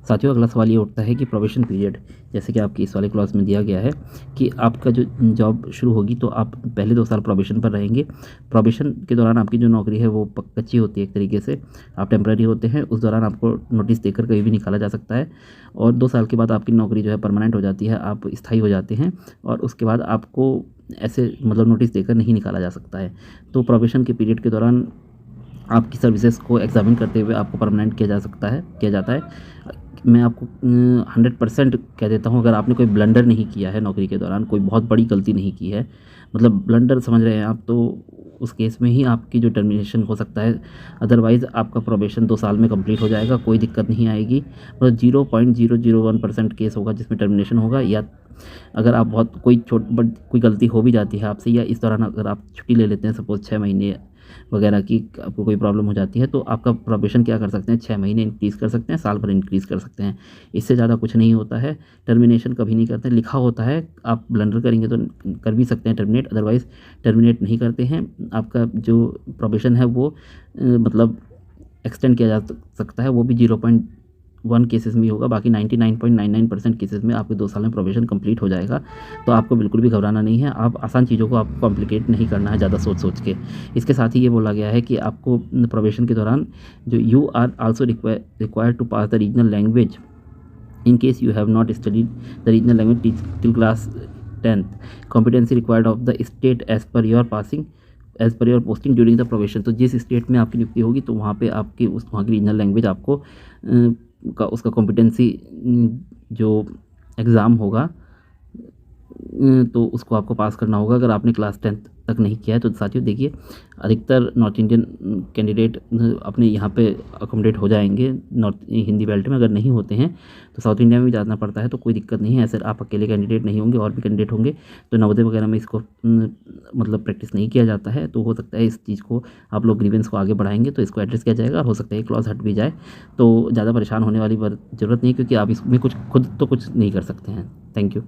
साथियों, अगला सवाल ये उठता है कि प्रोबेशन पीरियड, जैसे कि आपकी इस वाले क्लॉज में दिया गया है कि आपका जो जॉब शुरू होगी तो आप पहले 2 साल प्रोबेशन पर रहेंगे। प्रोबेशन के दौरान आपकी जो नौकरी है वो कच्ची होती है, एक तरीके से आप टेम्पररी होते हैं। उस दौरान आपको नोटिस देकर कहीं भी निकाला जा सकता है और 2 साल के बाद आपकी नौकरी जो है परमानेंट हो जाती है, आप स्थायी हो जाते हैं और उसके बाद आपको ऐसे मतलब नोटिस देकर नहीं निकाला जा सकता है। तो प्रोबेशन के पीरियड के दौरान आपकी सर्विसेज को एग्जामिन करते हुए आपको परमानेंट किया जाता है। मैं आपको 100% कह देता हूँ, अगर आपने कोई ब्लंडर नहीं किया है नौकरी के दौरान, कोई बहुत बड़ी गलती नहीं की है, मतलब ब्लंडर समझ रहे हैं आप, तो उस केस में ही आपकी जो टर्मिनेशन हो सकता है। अदरवाइज़ आपका प्रोबेशन 2 साल में कंप्लीट हो जाएगा, कोई दिक्कत नहीं आएगी। मतलब 0.001% केस होगा जिसमें टर्मिनेशन होगा, या अगर आप बहुत कोई गलती हो भी जाती है आपसे, या इस दौरान अगर आप छुट्टी ले लेते हैं, सपोज़ 6 महीने वगैरह की आपको कोई प्रॉब्लम हो जाती है, तो आपका प्रोबेशन क्या कर सकते हैं, 6 महीने इंक्रीज़ कर सकते हैं, साल भर इंक्रीज़ कर सकते हैं। इससे ज़्यादा कुछ नहीं होता है। टर्मिनेशन कभी नहीं करते, लिखा होता है, आप ब्लंडर करेंगे तो कर भी सकते हैं टर्मिनेट, अदरवाइज़ टर्मिनेट नहीं करते हैं। आपका जो प्रोबेशन है वो मतलब एक्सटेंड किया जा सकता है, वो भी 0.1 केसेस में ही होगा। बाकी 99.99% केसेस में आपके 2 साल में प्रोबेशन कंप्लीट हो जाएगा। तो आपको बिल्कुल भी घबराना नहीं है। आप आसान चीज़ों को आपको कॉम्प्लिकेट नहीं करना है ज़्यादा सोच के। इसके साथ ही ये बोला गया है कि आपको प्रोबेशन के दौरान जो you are also required to pass the regional language in case you have not studied the regional language till class 10th. Competency required of the state as per your posting during the probation. तो जिस state में आपकी नियुक्ति होगी तो वहाँ पे आपकी वहाँ की रीजनल लैंग्वेज आपको उसका कॉम्पिटेंसी जो एग्ज़ाम होगा तो उसको आपको पास करना होगा। अगर आपने क्लास 10th तक नहीं किया है तो साथियों देखिए, अधिकतर नॉर्थ इंडियन कैंडिडेट अपने यहाँ पे अकोमोडेट हो जाएंगे नॉर्थ हिंदी बेल्ट में। अगर नहीं होते हैं तो साउथ इंडिया में भी जाना पड़ता है, तो कोई दिक्कत नहीं है। ऐसे आप अकेले कैंडिडेट नहीं होंगे, और भी कैंडिडेट होंगे। तो नवोदय वगैरह में इसको मतलब प्रैक्टिस नहीं किया जाता है, तो हो सकता है इस चीज़ को आप लोग ग्रीवेंस को आगे बढ़ाएंगे तो इसको एड्रेस किया जाएगा, और हो सकता है क्लॉज हट भी जाए। तो ज़्यादा परेशान होने वाली ज़रूरत नहीं, क्योंकि आप इसमें कुछ खुद तो कुछ नहीं कर सकते हैं। Thank you.